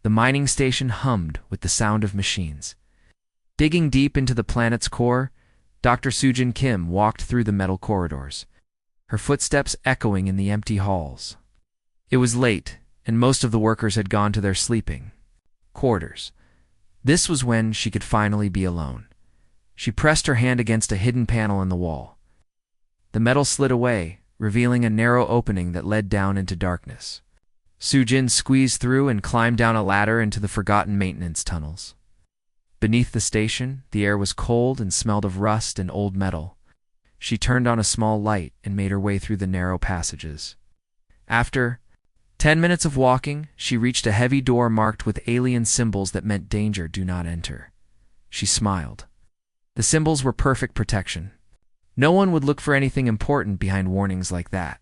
The mining station hummed with the sound of machines. Digging deep into the planet's core, Dr. Sujin Kim walked through the metal corridors, her footsteps echoing in the empty halls. It was late, and most of the workers had gone to their sleeping quarters. This was when she could finally be alone. She pressed her hand against a hidden panel in the wall. The metal slid away, revealing a narrow opening that led down into darkness. Sujin squeezed through and climbed down a ladder into the forgotten maintenance tunnels. Beneath the station, the air was cold and smelled of rust and old metal. She turned on a small light and made her way through the narrow passages. After 10 minutes of walking, she reached a heavy door marked with alien symbols that meant danger, do not enter. She smiled. The symbols were perfect protection. No one would look for anything important behind warnings like that.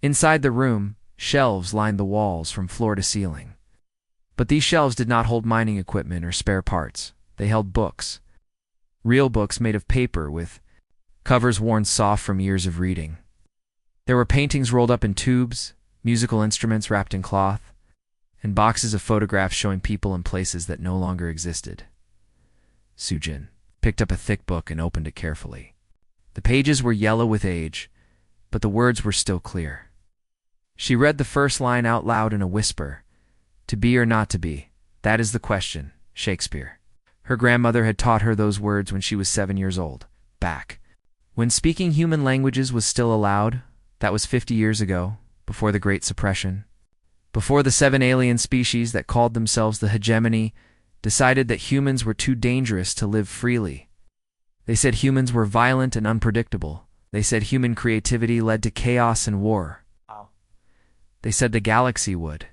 Inside the room, shelves lined the walls from floor to ceiling. But these shelves did not hold mining equipment or spare parts. They held books. Real books made of paper with covers worn soft from years of reading. There were paintings rolled up in tubes, musical instruments wrapped in cloth, and boxes of photographs showing people and places that no longer existed. Sujin picked up a thick book and opened it carefully. The pages were yellow with age, but the words were still clear. She read the first line out loud in a whisper. To be or not to be, that is the question, Shakespeare. Her grandmother had taught her those words when she was 7 years old, back when speaking human languages was still allowed. That was 50 years ago, before the Great Suppression. Before the 7 alien species that called themselves the hegemony decided that humans were too dangerous to live freely. They said humans were violent and unpredictable. They said human creativity led to chaos and war. They said the galaxy would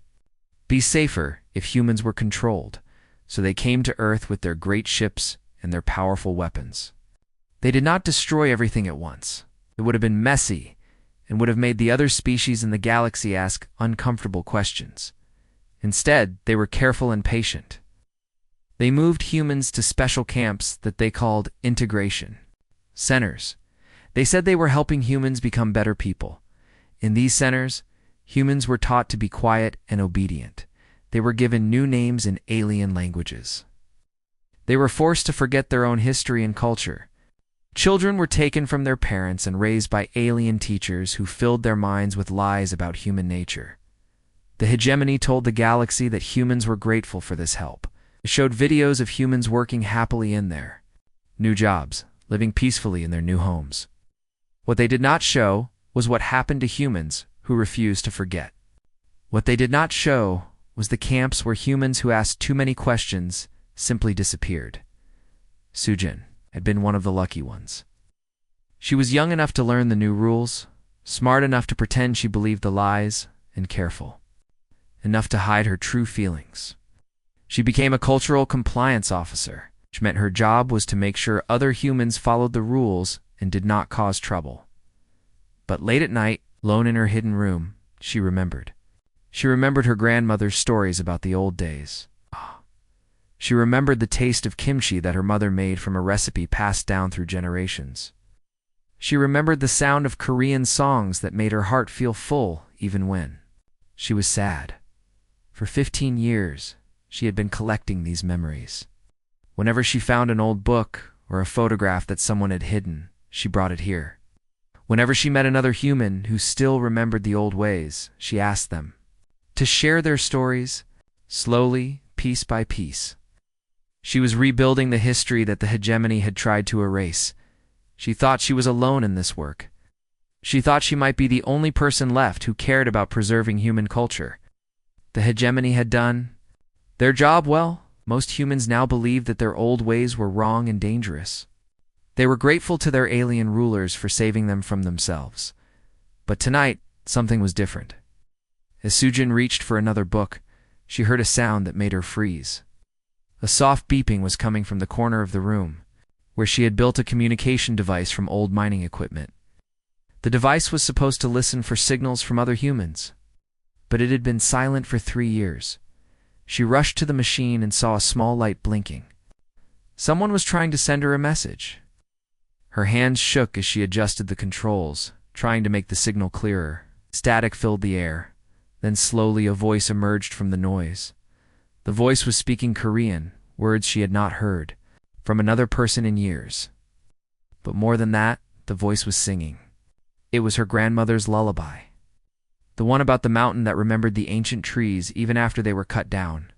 be safer if humans were controlled, so they came to Earth with their great ships and their powerful weapons. They did not destroy everything at once. It would have been messy and would have made the other species in the galaxy ask uncomfortable questions. Instead, they were careful and patient. They moved humans to special camps that they called integration centers. They said they were helping humans become better people. In these centers, humans were taught to be quiet and obedient. They were given new names in alien languages. They were forced to forget their own history and culture. Children were taken from their parents and raised by alien teachers who filled their minds with lies about human nature. The hegemony told the galaxy that humans were grateful for this help. It showed videos of humans working happily in their new jobs, living peacefully in their new homes. What they did not show was what happened to humans who refused to forget. What they did not show was the camps where humans who asked too many questions simply disappeared. Sujin had been one of the lucky ones. She was young enough to learn the new rules, smart enough to pretend she believed the lies, and careful enough to hide her true feelings. She became a cultural compliance officer, which meant her job was to make sure other humans followed the rules and did not cause trouble. But late at night, alone in her hidden room, she remembered. She remembered her grandmother's stories about the old days. She remembered the taste of kimchi that her mother made from a recipe passed down through generations. She remembered the sound of Korean songs that made her heart feel full even when she was sad. For 15 years, she had been collecting these memories. Whenever she found an old book or a photograph that someone had hidden, she brought it here. Whenever she met another human who still remembered the old ways, she asked them to share their stories, slowly, piece by piece. She was rebuilding the history that the hegemony had tried to erase. She thought she was alone in this work. She thought she might be the only person left who cared about preserving human culture. The hegemony had done their job well. Most humans now believed that their old ways were wrong and dangerous. They were grateful to their alien rulers for saving them from themselves. But tonight, something was different. As Sujin reached for another book, she heard a sound that made her freeze. A soft beeping was coming from the corner of the room, where she had built a communication device from old mining equipment. The device was supposed to listen for signals from other humans, but it had been silent for 3 years. She rushed to the machine and saw a small light blinking. Someone was trying to send her a message. Her hands shook as she adjusted the controls, trying to make the signal clearer. Static filled the air. Then slowly a voice emerged from the noise. The voice was speaking Korean, words she had not heard from another person in years. But more than that, the voice was singing. It was her grandmother's lullaby. The one about the mountain that remembered the ancient trees even after they were cut down.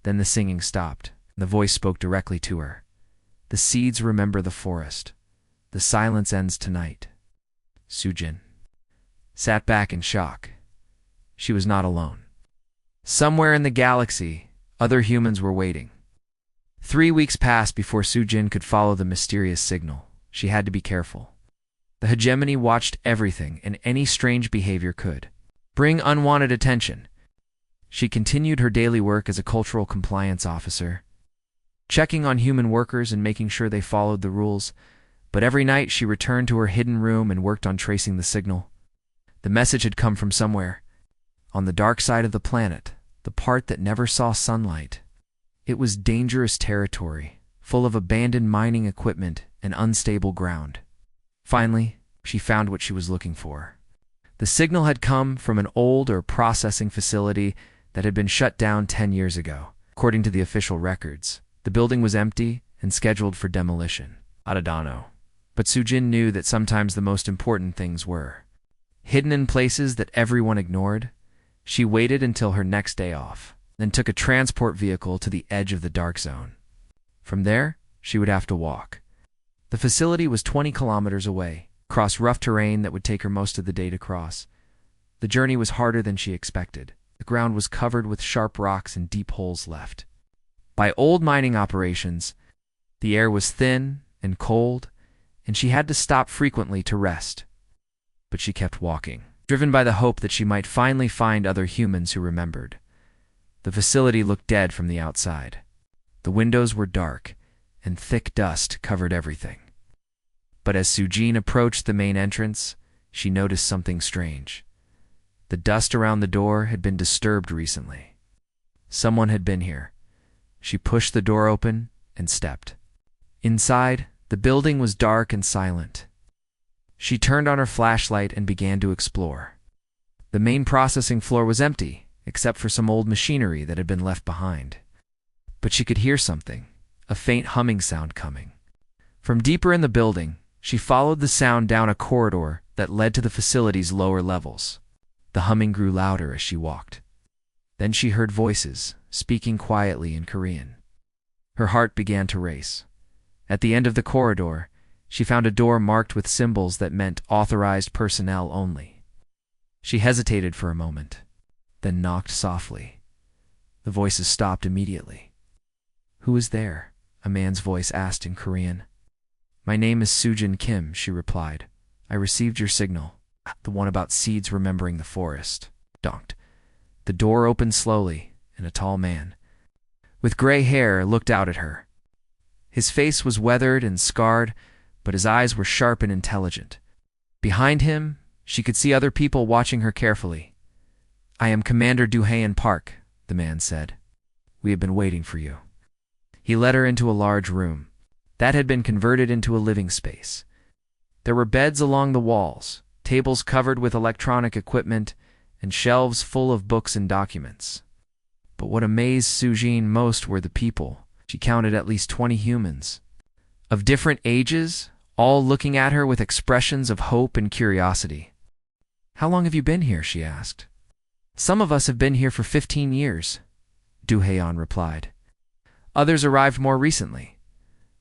Then the singing stopped, and the voice spoke directly to her. The seeds remember the forest. The silence ends tonight. Sujin sat back in shock. She was not alone. Somewhere in the galaxy, other humans were waiting. 3 weeks passed before Sujin could follow the mysterious signal. She had to be careful. The hegemony watched everything, and any strange behavior could bring unwanted attention. She continued her daily work as a cultural compliance officer, checking on human workers and making sure they followed the rules. But every night she returned to her hidden room and worked on tracing the signal. The message had come from somewhere, on the dark side of the planet, the part that never saw sunlight. It was dangerous territory, full of abandoned mining equipment and unstable ground. Finally, she found what she was looking for. The signal had come from an old processing facility that had been shut down 10 years ago. According to the official records, the building was empty and scheduled for demolition. Adadano. But Sujin knew that sometimes the most important things were hidden in places that everyone ignored. She waited until her next day off, then took a transport vehicle to the edge of the dark zone. From there, she would have to walk. The facility was 20 kilometers away, across rough terrain that would take her most of the day to cross. The journey was harder than she expected. The ground was covered with sharp rocks and deep holes left by old mining operations. The air was thin and cold, and she had to stop frequently to rest. But she kept walking, driven by the hope that she might finally find other humans who remembered. The facility looked dead from the outside. The windows were dark, and thick dust covered everything. But as Sujin approached the main entrance, she noticed something strange. The dust around the door had been disturbed recently. Someone had been here. She pushed the door open and stepped. Inside, the building was dark and silent. She turned on her flashlight and began to explore. The main processing floor was empty, except for some old machinery that had been left behind. But she could hear something, a faint humming sound coming. From deeper in the building, she followed the sound down a corridor that led to the facility's lower levels. The humming grew louder as she walked. Then she heard voices, speaking quietly in Korean. Her heart began to race. At the end of the corridor, she found a door marked with symbols that meant authorized personnel only. She hesitated for a moment, then knocked softly. The voices stopped immediately. "Who is there?" a man's voice asked in Korean. "My name is Sujin Kim," she replied. "I received your signal, the one about seeds remembering the forest." Donked. The door opened slowly, and a tall man, with gray hair, looked out at her. His face was weathered and scarred, but his eyes were sharp and intelligent. Behind him, she could see other people watching her carefully. "I am Commander Duhayan Park," the man said. "We have been waiting for you." He led her into a large room that had been converted into a living space. There were beds along the walls, tables covered with electronic equipment, and shelves full of books and documents. But what amazed Sujin most were the people. She counted at least 20 humans, of different ages, all looking at her with expressions of hope and curiosity. "How long have you been here?" she asked. "Some of us have been here for 15 years, Duhayan replied. "Others arrived more recently.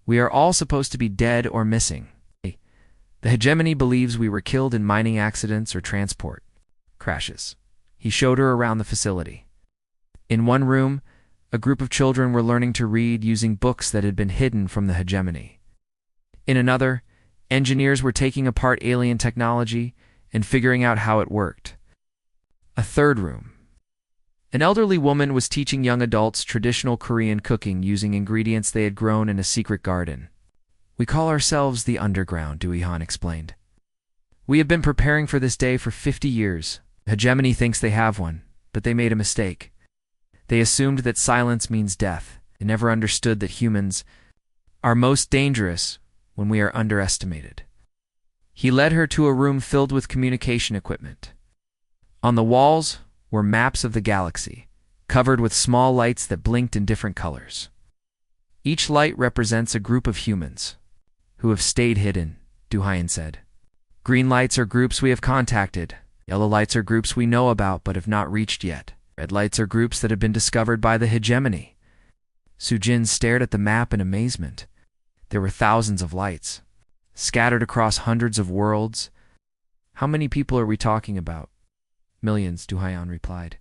We are all supposed to be dead or missing. The hegemony believes we were killed in mining accidents or transport crashes." He showed her around the facility. In one room, a group of children were learning to read using books that had been hidden from the hegemony. In another, engineers were taking apart alien technology and figuring out how it worked. A third room. An elderly woman was teaching young adults traditional Korean cooking using ingredients they had grown in a secret garden. "We call ourselves the Underground," Duihan explained. "We have been preparing for this day for 50 years. The hegemony thinks they have one, but they made a mistake. They assumed that silence means death. They never understood that humans are most dangerous when we are underestimated." He led her to a room filled with communication equipment. On the walls were maps of the galaxy, covered with small lights that blinked in different colors. Each light represents a group of humans who have stayed hidden, Duhayan said. Green lights are groups we have contacted. Yellow lights are groups we know about but have not reached yet. Red lights are groups that have been discovered by the hegemony. Sujin stared at the map in amazement. There were thousands of lights, scattered across hundreds of worlds. How many people are we talking about? Millions, Duhayan replied.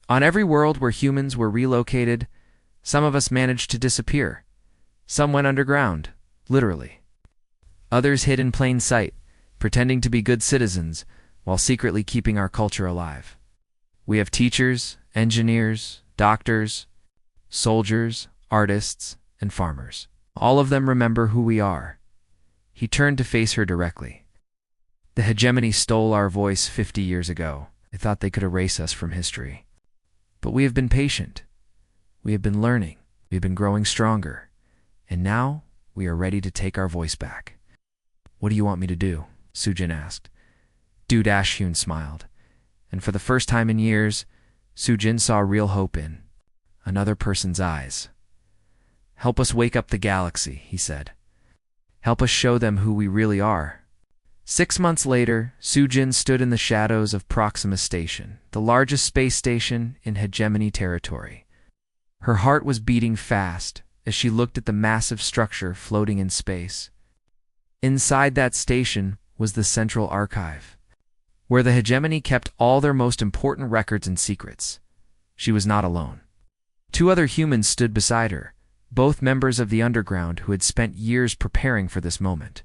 On every world where humans were relocated, some of us managed to disappear. Some went underground, literally. Others hid in plain sight, pretending to be good citizens while secretly keeping our culture alive. We have teachers, engineers, doctors, soldiers, artists, and farmers. All of them remember who we are. He turned to face her directly. The hegemony stole our voice 50 years ago. They thought they could erase us from history. But we have been patient. We have been learning. We have been growing stronger. And now we are ready to take our voice back. What do you want me to do? Sujin asked. Hyun smiled. And for the first time in years, Sujin saw real hope in another person's eyes. Help us wake up the galaxy, he said. Help us show them who we really are. 6 months later, Sujin stood in the shadows of Proxima Station, the largest space station in hegemony territory. Her heart was beating fast as she looked at the massive structure floating in space. Inside that station was the Central Archive, where the hegemony kept all their most important records and secrets. She was not alone. 2 other humans stood beside her, both members of the underground who had spent years preparing for this moment.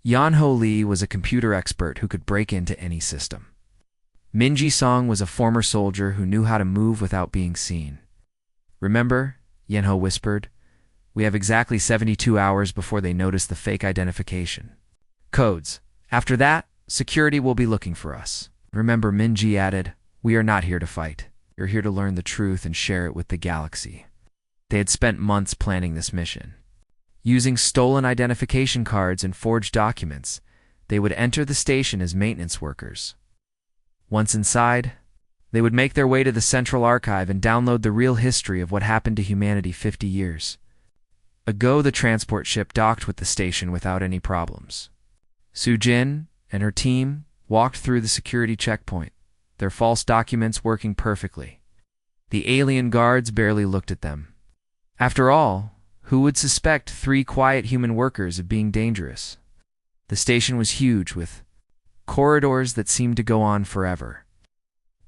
Yanho Lee was a computer expert who could break into any system. Minji Song was a former soldier who knew how to move without being seen. Remember, Yanho whispered, we have exactly 72 hours before they notice the fake identification codes. After that, security will be looking for us. Remember, Minji added, we are not here to fight. We're here to learn the truth and share it with the galaxy. They had spent months planning this mission. Using stolen identification cards and forged documents, they would enter the station as maintenance workers. Once inside, they would make their way to the Central Archive and download the real history of what happened to humanity 50 years ago. The transport ship docked with the station without any problems. Sujin and her team walked through the security checkpoint, their false documents working perfectly. The alien guards barely looked at them. After all, who would suspect 3 quiet human workers of being dangerous? The station was huge, with corridors that seemed to go on forever.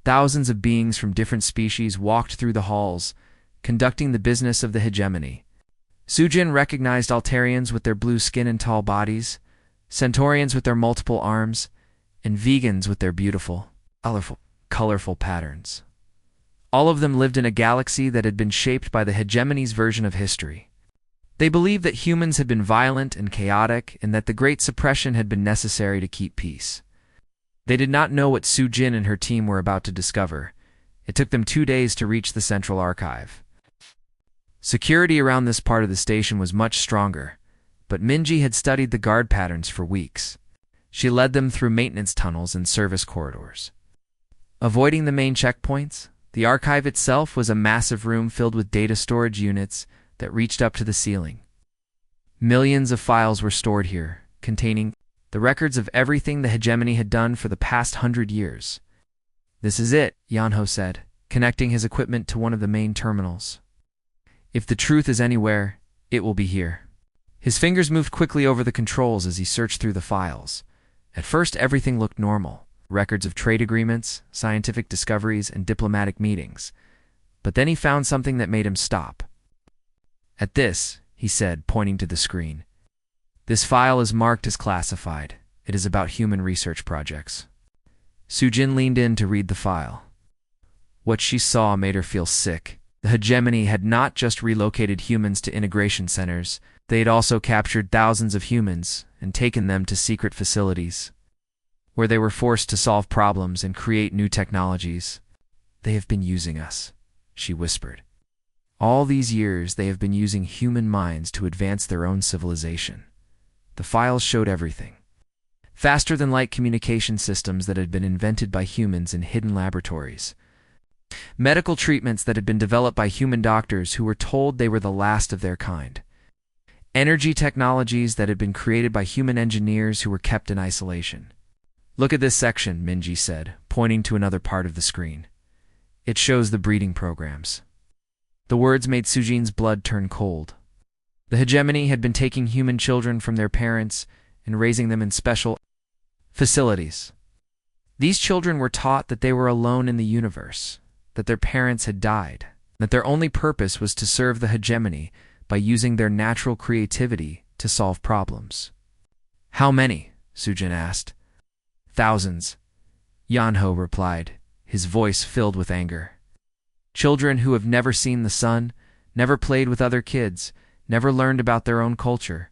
Thousands of beings from different species walked through the halls, conducting the business of the hegemony. Sujin recognized Altarians with their blue skin and tall bodies, Centaurians with their multiple arms, and vegans with their beautiful, colorful patterns. All of them lived in a galaxy that had been shaped by the hegemony's version of history. They believed that humans had been violent and chaotic and that the Great Suppression had been necessary to keep peace. They did not know what Sujin and her team were about to discover. It took them 2 days to reach the Central Archive. Security around this part of the station was much stronger, but Minji had studied the guard patterns for weeks. She led them through maintenance tunnels and service corridors. Avoiding the main checkpoints, the archive itself was a massive room filled with data storage units that reached up to the ceiling. Millions of files were stored here, containing the records of everything the hegemony had done for the past 100 years. This is it, Yanho said, connecting his equipment to one of the main terminals. If the truth is anywhere, it will be here. His fingers moved quickly over the controls as he searched through the files. At first, everything looked normal. Records of trade agreements, scientific discoveries, and diplomatic meetings. But then he found something that made him stop. At this, he said, pointing to the screen. This file is marked as classified. It is about human research projects. Sujin leaned in to read the file. What she saw made her feel sick. The hegemony had not just relocated humans to integration centers, they had also captured thousands of humans and taken them to secret facilities, where they were forced to solve problems and create new technologies. They have been using us, she whispered. All these years they have been using human minds to advance their own civilization. The files showed everything. Faster-than-light communication systems that had been invented by humans in hidden laboratories. Medical treatments that had been developed by human doctors who were told they were the last of their kind. Energy technologies that had been created by human engineers who were kept in isolation. "Look at this section," Minji said, pointing to another part of the screen. "It shows the breeding programs." The words made Sujin's blood turn cold. The hegemony had been taking human children from their parents and raising them in special facilities. These children were taught that they were alone in the universe, that their parents had died, that their only purpose was to serve the hegemony by using their natural creativity to solve problems. "How many?" Sujin asked. "Thousands," Yanho replied, his voice filled with anger. "Children who have never seen the sun, never played with other kids, never learned about their own culture.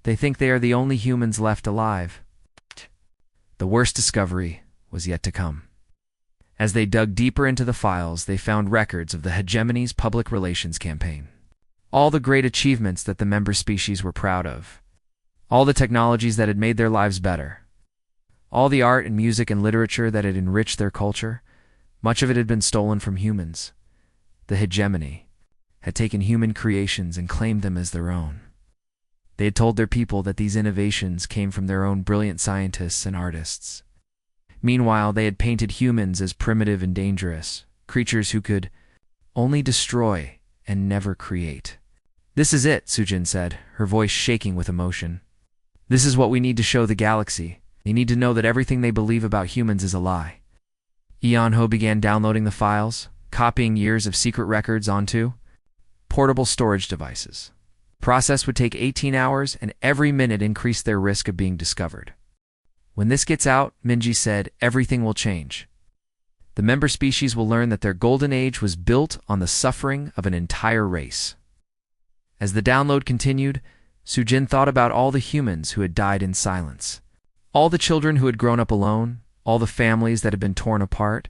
They think they are the only humans left alive." The worst discovery was yet to come. As they dug deeper into the files, they found records of the hegemony's public relations campaign. All the great achievements that the member species were proud of. All the technologies that had made their lives better. All the art and music and literature that had enriched their culture. Much of it had been stolen from humans. The hegemony had taken human creations and claimed them as their own. They had told their people that these innovations came from their own brilliant scientists and artists. Meanwhile, they had painted humans as primitive and dangerous, creatures who could only destroy and never create. "This is it," Sujin said, her voice shaking with emotion. "This is what we need to show the galaxy. They need to know that everything they believe about humans is a lie." Yanho began downloading the files, copying years of secret records onto portable storage devices. The process would take 18 hours, and every minute increased their risk of being discovered. "When this gets out," Minji said, "everything will change. The member species will learn that their golden age was built on the suffering of an entire race." As the download continued, Sujin thought about all the humans who had died in silence. All the children who had grown up alone, all the families that had been torn apart.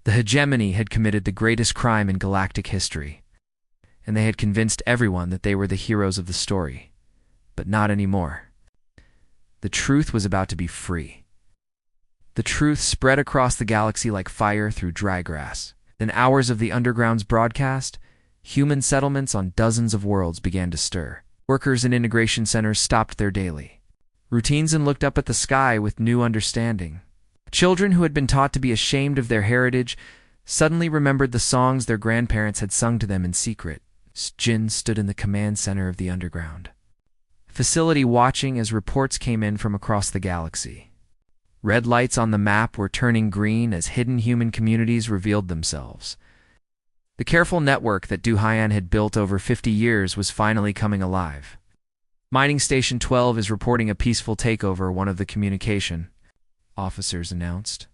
The hegemony had committed the greatest crime in galactic history, and they had convinced everyone that they were the heroes of the story. But not anymore. The truth was about to be free. The truth spread across the galaxy like fire through dry grass. In hours of the underground's broadcast, human settlements on dozens of worlds began to stir. Workers in integration centers stopped their daily routines and looked up at the sky with new understanding. Children who had been taught to be ashamed of their heritage suddenly remembered the songs their grandparents had sung to them in secret. Jin stood in the command center of the underground facility, watching as reports came in from across the galaxy. Red lights on the map were turning green as hidden human communities revealed themselves. The careful network that Du Haiyan had built over 50 years was finally coming alive. "Mining Station 12 is reporting a peaceful takeover," one of the communication officers announced.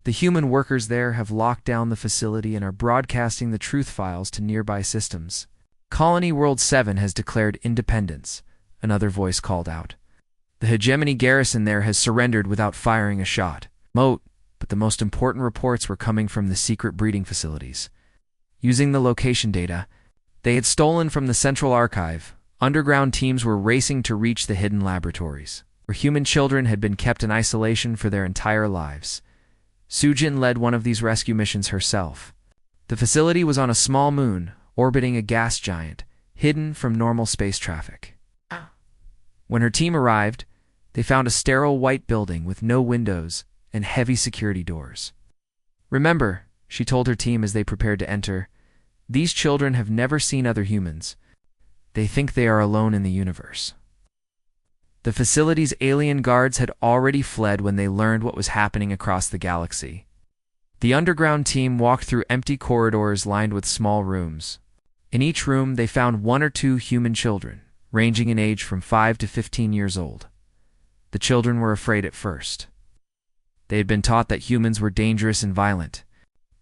"The human workers there have locked down the facility and are broadcasting the truth files to nearby systems. Colony World 7 has declared independence," another voice called out. "The hegemony garrison there has surrendered without firing a shot." But the most important reports were coming from the secret breeding facilities. Using the location data they had stolen from the Central Archive, underground teams were racing to reach the hidden laboratories, where human children had been kept in isolation for their entire lives. Sujin led one of these rescue missions herself. The facility was on a small moon, orbiting a gas giant, hidden from normal space traffic. When her team arrived, they found a sterile white building with no windows and heavy security doors. "Remember," she told her team as they prepared to enter, "these children have never seen other humans. They think they are alone in the universe." The facility's alien guards had already fled when they learned what was happening across the galaxy. The underground team walked through empty corridors lined with small rooms. In each room, they found 1 or 2 human children, ranging in age from 5 to 15 years old. The children were afraid at first. They had been taught that humans were dangerous and violent.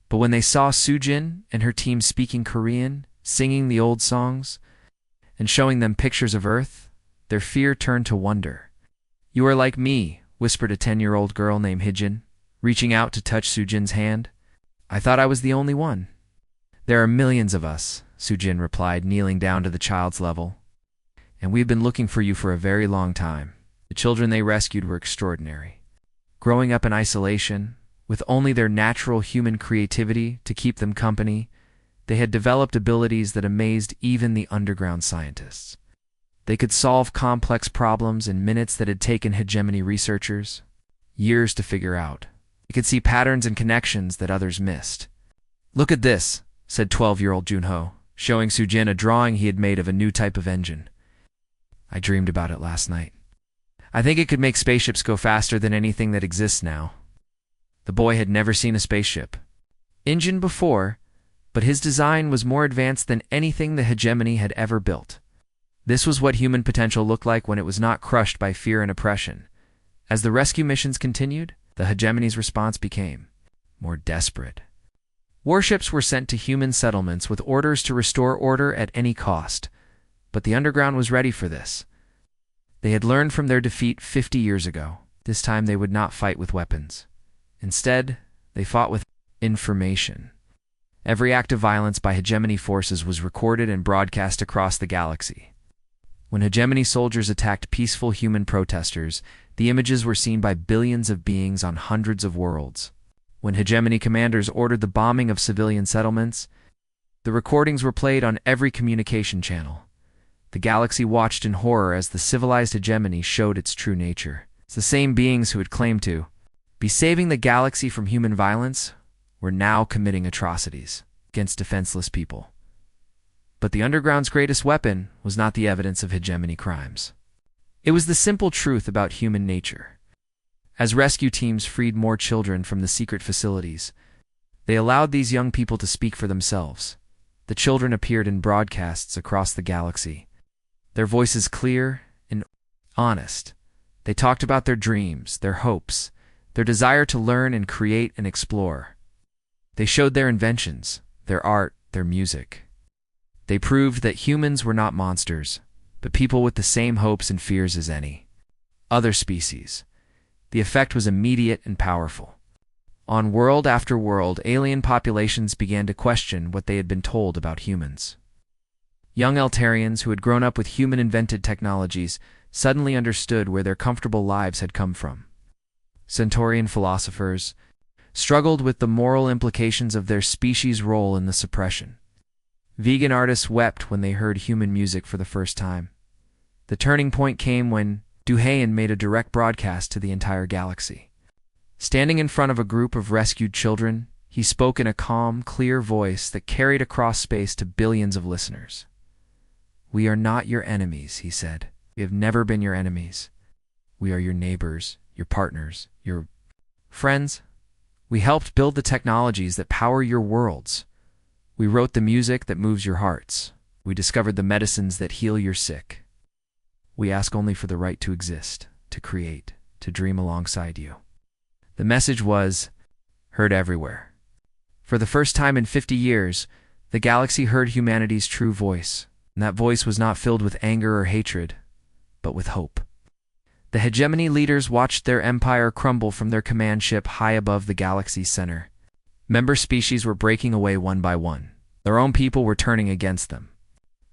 But when they saw Sujin and her team speaking Korean, singing the old songs, and showing them pictures of Earth, their fear turned to wonder. "You are like me," whispered a 10-year-old girl named Hijin, reaching out to touch Sujin's hand. "I thought I was the only one." "There are millions of us," Sujin replied, kneeling down to the child's level. "And we've been looking for you for a very long time." The children they rescued were extraordinary. Growing up in isolation, With only their natural human creativity to keep them company, they had developed abilities that amazed even the underground scientists. They could solve complex problems in minutes that had taken hegemony researchers years to figure out. They could see patterns and connections that others missed. "Look at this," said 12-year-old Junho, showing Sujin a drawing he had made of a new type of engine. "I dreamed about it last night. I think it could make spaceships go faster than anything that exists now." The boy had never seen a spaceship engine before, but his design was more advanced than anything the hegemony had ever built. This was what human potential looked like when it was not crushed by fear and oppression. As the rescue missions continued, the hegemony's response became more desperate. Warships were sent to human settlements with orders to restore order at any cost, but the underground was ready for this. They had learned from their defeat 50 years ago. This time they would not fight with weapons. Instead, they fought with information. Every act of violence by hegemony forces was recorded and broadcast across the galaxy. When hegemony soldiers attacked peaceful human protesters, the images were seen by billions of beings on hundreds of worlds. When hegemony commanders ordered the bombing of civilian settlements, the recordings were played on every communication channel. The galaxy watched in horror as the civilized hegemony showed its true nature. It's the same beings who had claimed to be saving the galaxy from human violence were now committing atrocities against defenseless people. But the underground's greatest weapon was not the evidence of hegemony crimes. It was the simple truth about human nature. As rescue teams freed more children from the secret facilities, they allowed these young people to speak for themselves. The children appeared in broadcasts across the galaxy. Their voices clear and honest. They talked about their dreams, their hopes, their desire to learn and create and explore. They showed their inventions, their art, their music. They proved that humans were not monsters, but people with the same hopes and fears as any other species. The effect was immediate and powerful. On world after world, alien populations began to question what they had been told about humans. Young Altarians who had grown up with human-invented technologies suddenly understood where their comfortable lives had come from. Centaurian philosophers struggled with the moral implications of their species' role in the suppression. Vegan artists wept when they heard human music for the first time. The turning point came when Duhayan made a direct broadcast to the entire galaxy. Standing in front of a group of rescued children, he spoke in a calm, clear voice that carried across space to billions of listeners. "We are not your enemies," he said. "We have never been your enemies. We are your neighbors, your partners, your friends. We helped build the technologies that power your worlds. We wrote the music that moves your hearts. We discovered the medicines that heal your sick. We ask only for the right to exist, to create, to dream alongside you." The message was heard everywhere. For the first time in 50 years, the galaxy heard humanity's true voice, and that voice was not filled with anger or hatred, but with hope. The hegemony leaders watched their empire crumble from their command ship high above the galaxy's center. Member species were breaking away one by one. Their own people were turning against them.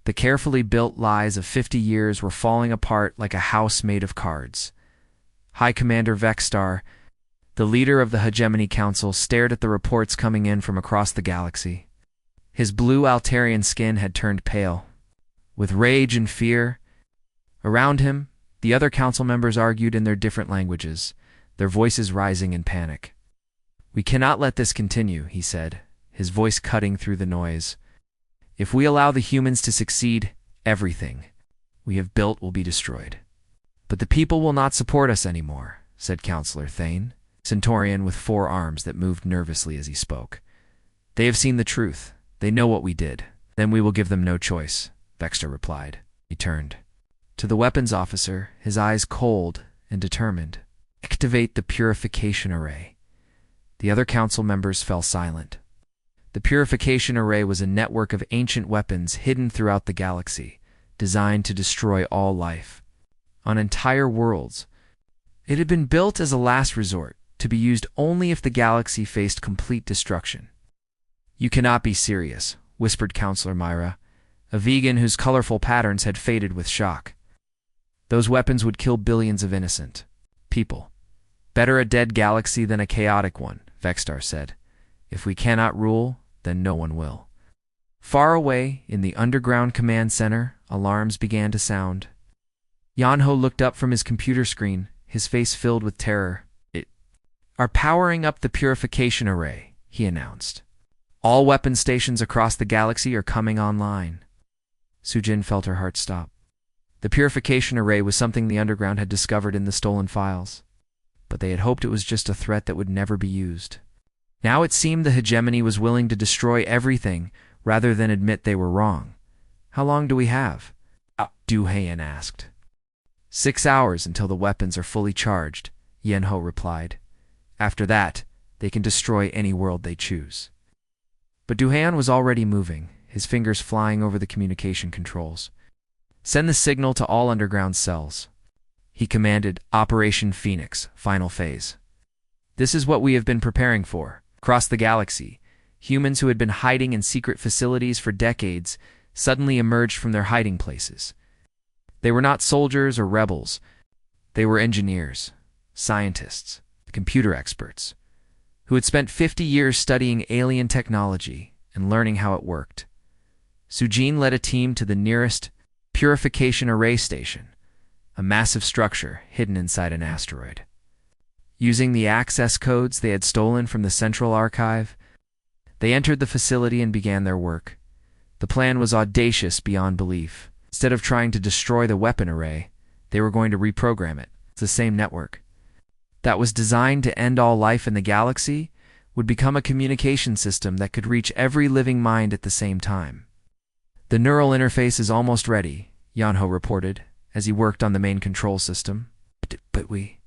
The carefully built lies of 50 years were falling apart like a house made of cards. High Commander Vexstar, the leader of the Hegemony Council, stared at the reports coming in from across the galaxy. His blue Altarian skin had turned pale. With rage and fear, around him, the other council members argued in their different languages, their voices rising in panic. "We cannot let this continue," he said, his voice cutting through the noise. "If we allow the humans to succeed, everything we have built will be destroyed." "But the people will not support us anymore," said Counselor Thane, Centaurian with 4 arms that moved nervously as he spoke. "They have seen the truth. They know what we did. Then we will give them no choice," Vexter replied. He turned to the weapons officer, his eyes cold and determined. "Activate the purification array." The other council members fell silent. The purification array was a network of ancient weapons hidden throughout the galaxy, designed to destroy all life. On entire worlds, it had been built as a last resort, to be used only if the galaxy faced complete destruction. "You cannot be serious," whispered Counselor Myra, a vegan whose colorful patterns had faded with shock. "Those weapons would kill billions of innocent people. Better a dead galaxy than a chaotic one," Vexstar said. If we cannot rule, then no one will. Far away, in the underground command center, alarms began to sound. Yanho looked up from his computer screen, his face filled with terror. "It are powering up the purification array," he announced. "All weapon stations across the galaxy are coming online." Sujin felt her heart stop. The purification array was something the underground had discovered in the stolen files, but they had hoped it was just a threat that would never be used. Now it seemed the hegemony was willing to destroy everything rather than admit they were wrong. "How long do we have?" Duhayan asked. 6 hours until the weapons are fully charged, Yenho replied. "After that, they can destroy any world they choose." But Duhayan was already moving, his fingers flying over the communication controls. "Send the signal to all underground cells," he commanded. "Operation Phoenix, final phase." This is what we have been preparing for. Across the galaxy, humans who had been hiding in secret facilities for decades suddenly emerged from their hiding places. They were not soldiers or rebels. They were engineers, scientists, computer experts, who had spent 50 years studying alien technology and learning how it worked. Sujin led a team to the nearest purification array station, a massive structure hidden inside an asteroid. Using the access codes they had stolen from the Central Archive, they entered the facility and began their work. The plan was audacious beyond belief. Instead of trying to destroy the weapon array, they were going to reprogram it. It's the same network that was designed to end all life in the galaxy would become a communication system that could reach every living mind at the same time. "The neural interface is almost ready," Yanho reported, as he worked on the main control system. But we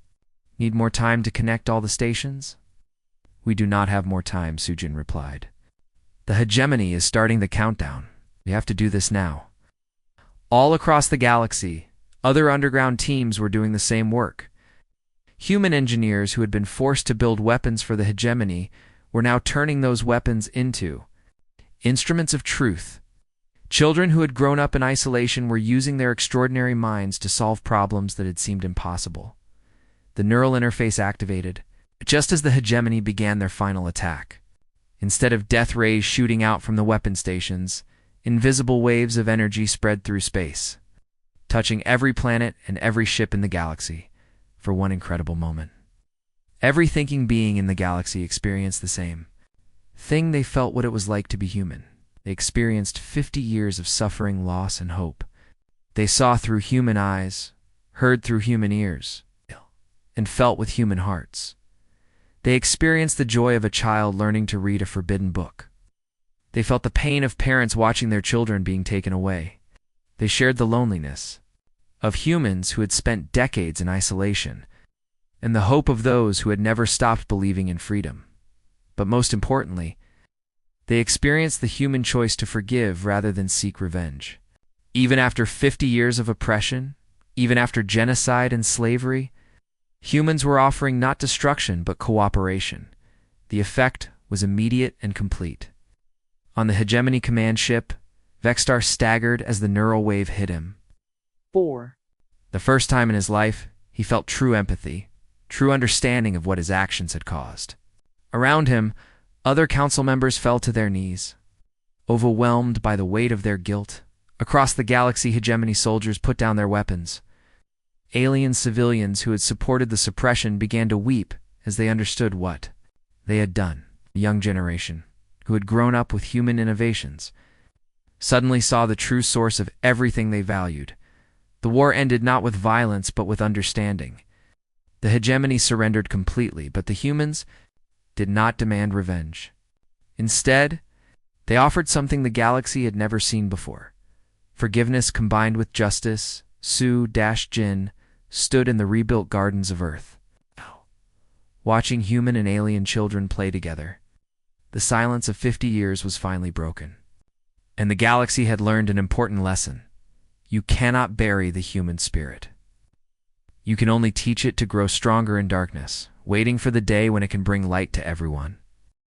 need more time to connect all the stations?" "We do not have more time," Sujin replied. "The hegemony is starting the countdown. We have to do this now." All across the galaxy, other underground teams were doing the same work. Human engineers who had been forced to build weapons for the hegemony were now turning those weapons into instruments of truth. Children who had grown up in isolation were using their extraordinary minds to solve problems that had seemed impossible. The neural interface activated, just as the hegemony began their final attack. Instead of death rays shooting out from the weapon stations, invisible waves of energy spread through space, touching every planet and every ship in the galaxy for one incredible moment. Every thinking being in the galaxy experienced the same thing. They felt what it was like to be human. They experienced 50 years of suffering, loss, and hope. They saw through human eyes, heard through human ears, and felt with human hearts. They experienced the joy of a child learning to read a forbidden book. They felt the pain of parents watching their children being taken away. They shared the loneliness of humans who had spent decades in isolation, and the hope of those who had never stopped believing in freedom. But most importantly, they experienced the human choice to forgive rather than seek revenge. Even after 50 years of oppression, even after genocide and slavery, humans were offering not destruction but cooperation. The effect was immediate and complete. On the hegemony command ship, Vexstar staggered as the neural wave hit him. 4. The first time in his life, he felt true empathy, true understanding of what his actions had caused. Around him, other council members fell to their knees, overwhelmed by the weight of their guilt. Across the galaxy, hegemony soldiers put down their weapons. Alien civilians who had supported the suppression began to weep as they understood what they had done. The young generation, who had grown up with human innovations, suddenly saw the true source of everything they valued. The war ended not with violence but with understanding. The hegemony surrendered completely, but the humans did not demand revenge. Instead, they offered something the galaxy had never seen before. Forgiveness combined with justice. Su-Jin stood in the rebuilt gardens of Earth, watching human and alien children play together. The silence of 50 years was finally broken, and the galaxy had learned an important lesson. You cannot bury the human spirit. You can only teach it to grow stronger in darkness, waiting for the day when it can bring light to everyone.